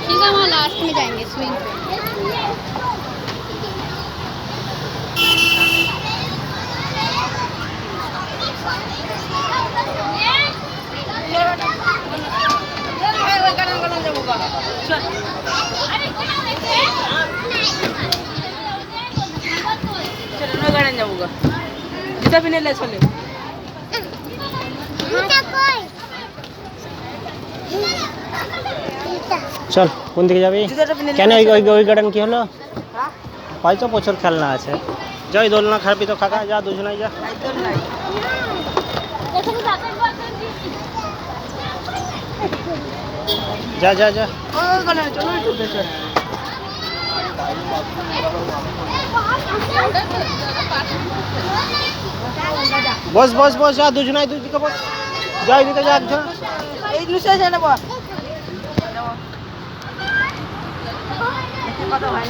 ठीक है, वहाँ लास्ट में जाएंगे स्विंग पे। চল কোন দিকে যাবি? কেন ওই গার্ডেন কি হলো? হয়তো প্রচুর খেলনা আছে। যাই দোলনা খাবি তো কাকা, যা দুজনাই যা। যা যা যা। বস বস বস, যা দুজনাই দুদিকে বস। যা এদিকে যা একজন। এই নিচে এসে নেব। কথা ভাই